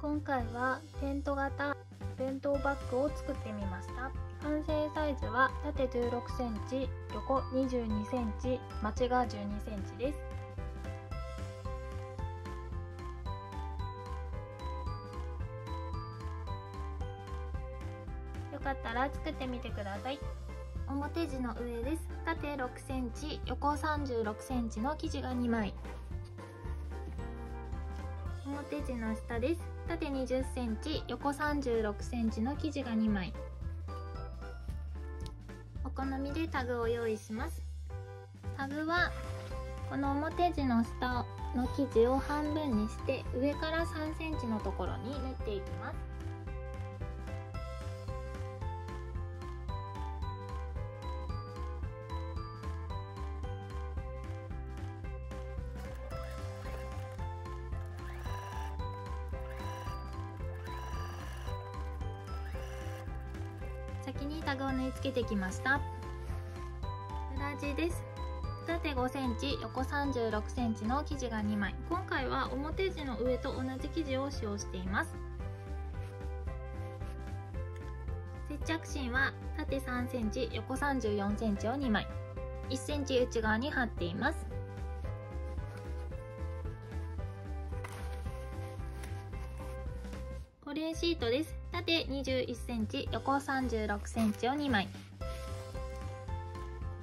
今回はテント型弁当バッグを作ってみました。完成サイズは縦16センチ、横22センチ、まちが12センチです。よかったら作ってみてください。表地の上です。縦6センチ、横36センチの生地が2枚。表地の下です。縦20センチ、横36センチの生地が2枚。お好みでタグを用意します。タグはこの表地の下の生地を半分にして上から3センチのところに縫っていきます。先にタグを縫い付けてきました。裏地です。縦5センチ、横36センチの生地が2枚。今回は表地の上と同じ生地を使用しています。接着芯は縦3センチ、横34センチを2枚。1センチ内側に貼っています。保冷シートです。縦21センチ、横36センチを2枚。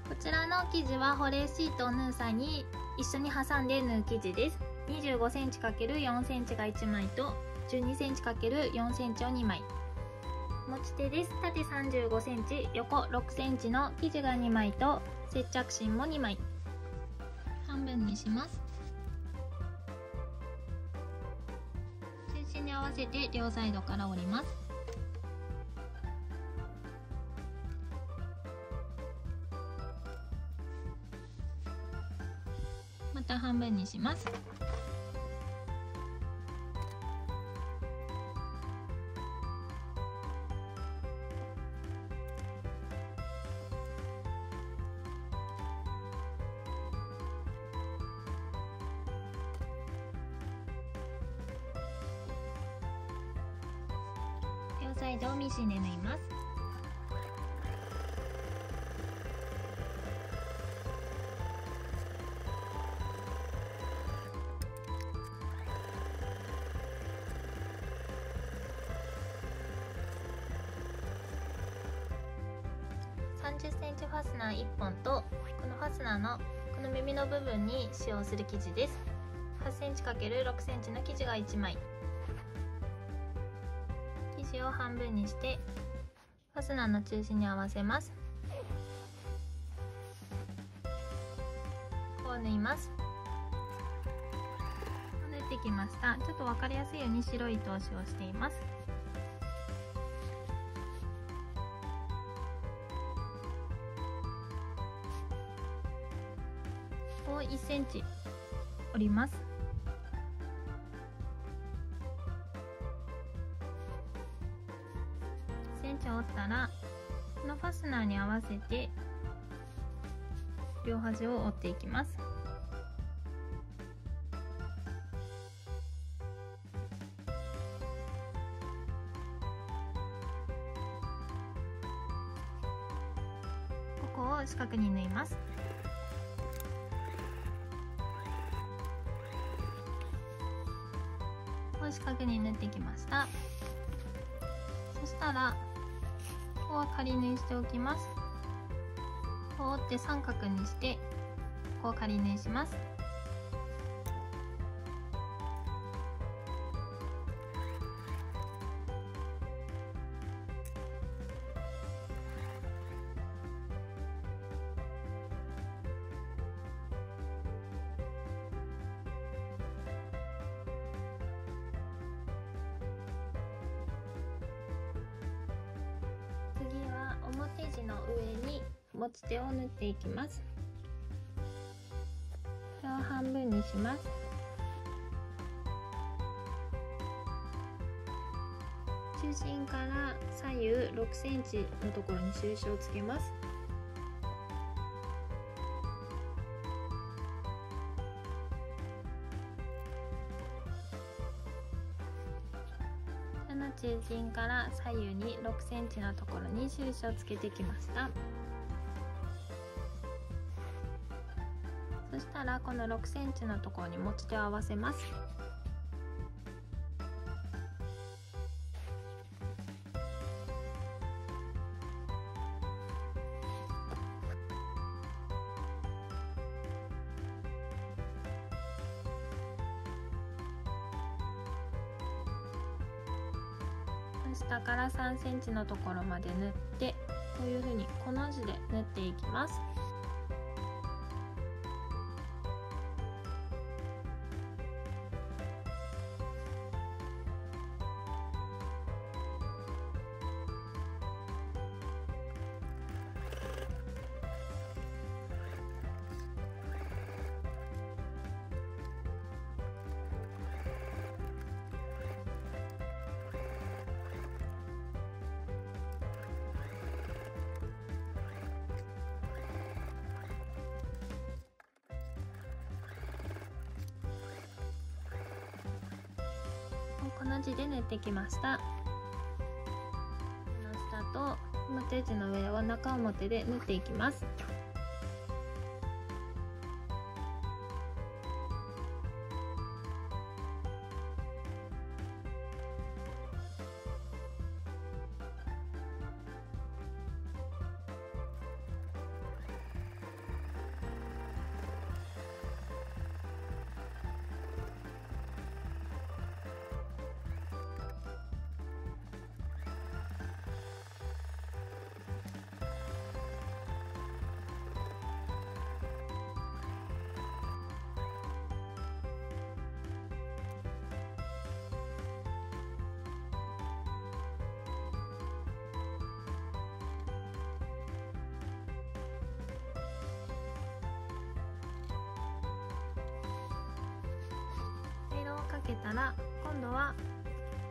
こちらの生地は保冷シートを縫う際に一緒に挟んで縫う生地です。25センチ ×4 センチが1枚と12センチ ×4 センチを2枚。持ち手です。縦35センチ、横6センチの生地が2枚と接着芯も2枚。半分にします。中心に合わせて両サイドから折ります。また半分にします。両サイドをミシンで縫います。30センチファスナー1本とこのファスナーのこの耳の部分に使用する生地です。8センチ ×6 センチの生地が1枚。生地を半分にしてファスナーの中心に合わせます。こう縫います。縫ってきました。ちょっと分かりやすいように白い糸を使用しています。を1センチ折ります。1センチ折ったらこのファスナーに合わせて両端を折っていきます。ここを四角に縫います。四角に縫ってきました。そしたらここは仮縫いしておきます。こう折って三角にしてここを仮縫いします。次は表地の上に持ち手を縫っていきます。これを半分にします。中心から左右6センチのところに印をつけます。その中心から左右に6センチのところに印をつけてきました。そしたらこの6センチのところに持ち手を合わせます。下から3センチのところまで縫って、こういうふうにコの字で縫っていきます。この字で縫ってきました。下と表地の上を中表で縫っていきます。色をかけたら、今度は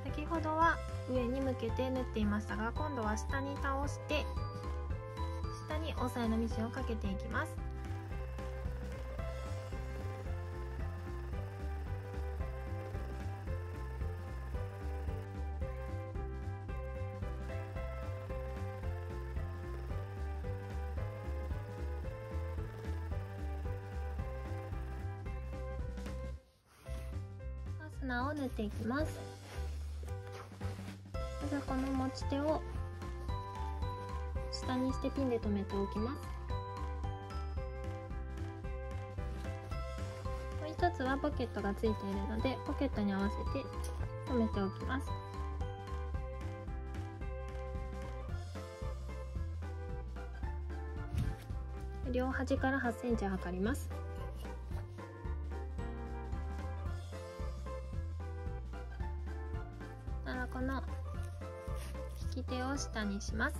先ほどは上に向けて縫っていましたが、今度は下に倒して下に押さえのミシンをかけていきます。ファスナーを縫っていきます。まずはこの持ち手を下にしてピンで留めておきます。もう一つはポケットがついているので、ポケットに合わせて留めておきます。両端から8センチ測ります。この引き手を下にします。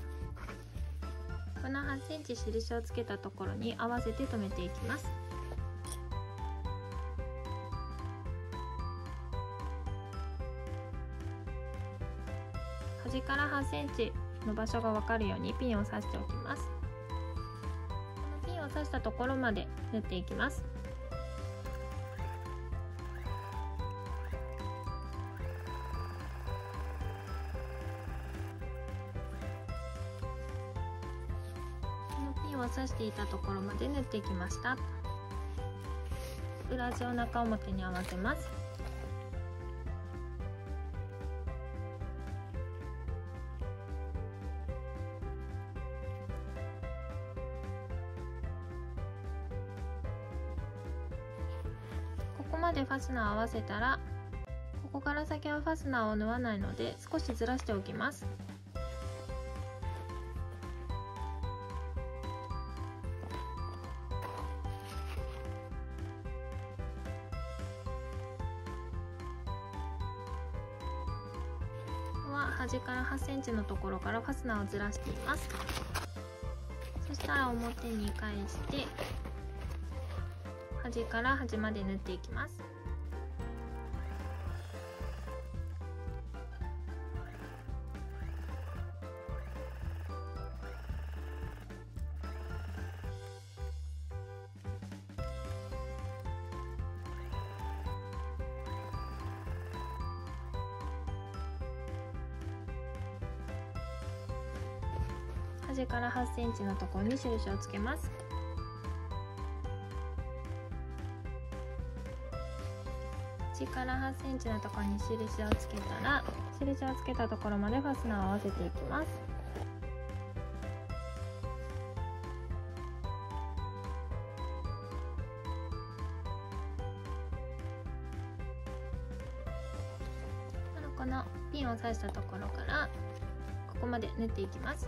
この8センチ印をつけたところに合わせて留めていきます。端から8センチの場所が分かるようにピンを刺しておきます。このピンを刺したところまで縫っていきます。ピンを刺していたところまで縫っていきました。裏地を中表に合わせます。ここまでファスナーを合わせたら、ここから先はファスナーを縫わないので少しずらしておきます。端から8センチのところからファスナーをずらしています。そしたら表に返して端から端まで縫っていきます。端から8センチのところに印をつけます。端から8センチのところに印をつけたら、印をつけたところまでファスナーを合わせていきます。このピンを刺したところからここまで縫っていきます。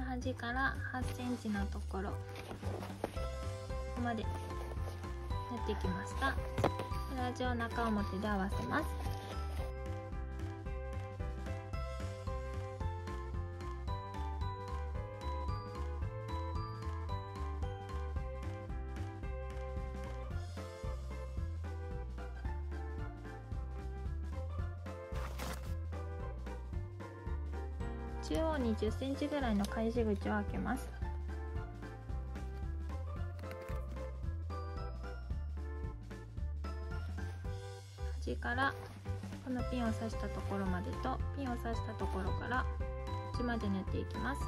端から8センチのところここまで縫ってきました。裏地を中表で合わせます。中央に10センチぐらいの返し口を開けます。端からこのピンを刺したところまでとピンを刺したところから端まで縫っていきます。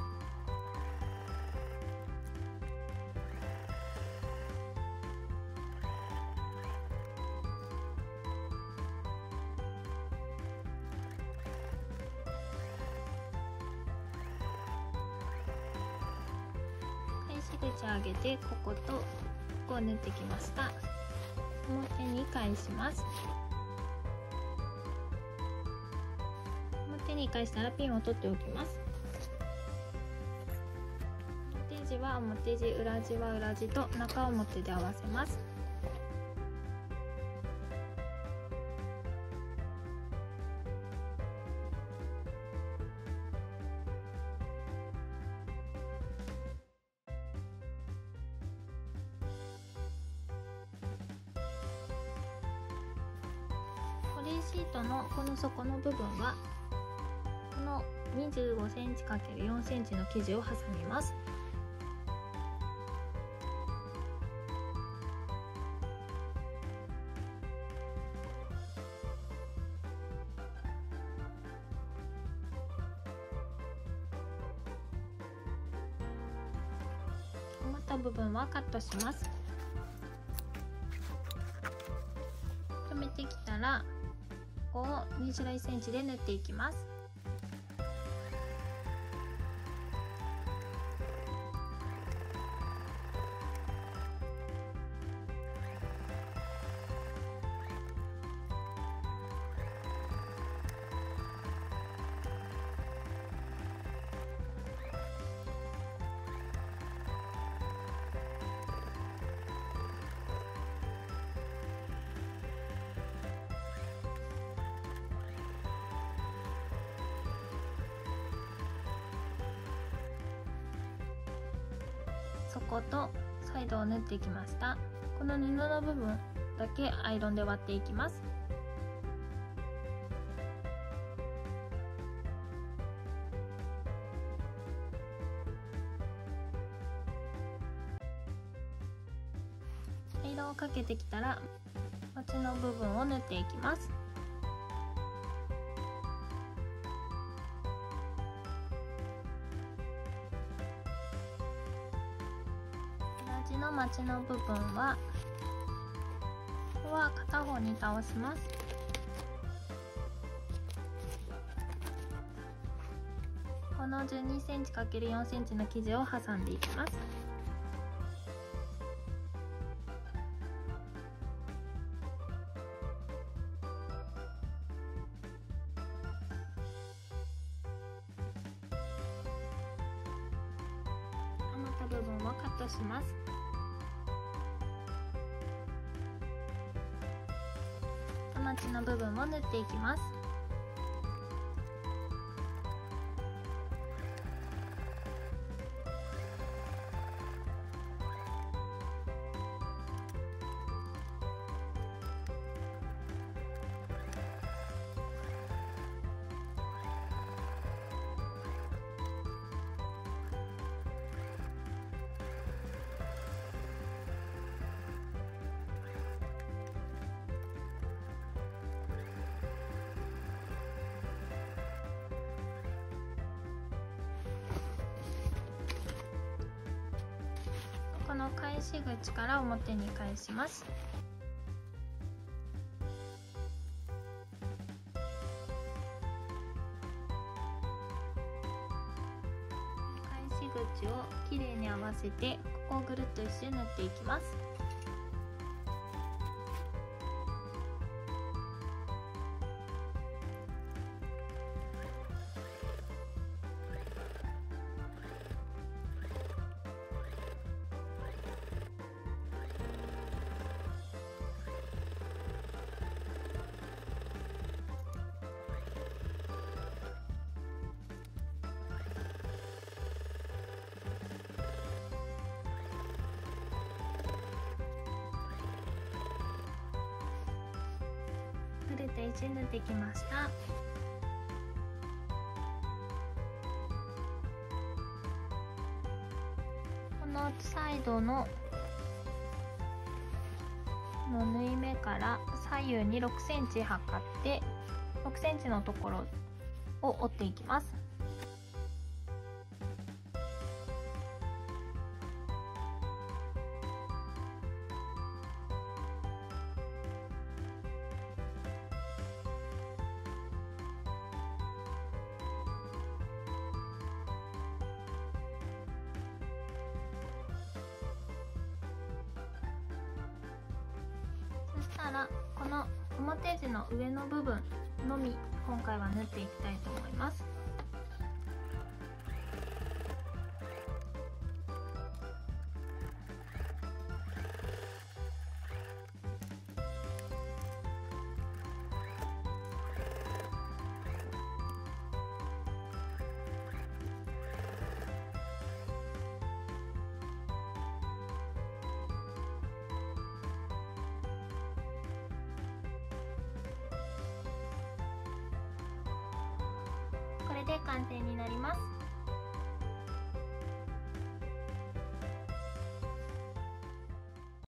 口上げてこことここを縫ってきました。表に返します。表に返したらピンを取っておきます。表地は表地、裏地は裏地と中表で合わせます。保冷シートのこの底の部分はこの25センチ ×4 センチの生地を挟みます。余った部分はカットします。止めてきたらここを21センチで縫っていきます。底とサイドを縫ってきました。この布の部分だけアイロンで割っていきます。アイロンをかけてきたら持ちの部分を縫っていきます。のまちの部分はここは片方に倒します。この12センチ ×4 センチの生地を挟んでいきます。余った部分をカットします。まちの部分を縫っていきます。の返し口から表に返します。返し口をきれいに合わせて、ここをぐるっと一周縫っていきます。ぐるっと一周縫ってきました。このサイドの縫い目から左右に6センチ測って6センチのところを折っていきます。そしたらこの表地の上の部分のみ今回は縫っていきたいと思います。これで完成になります。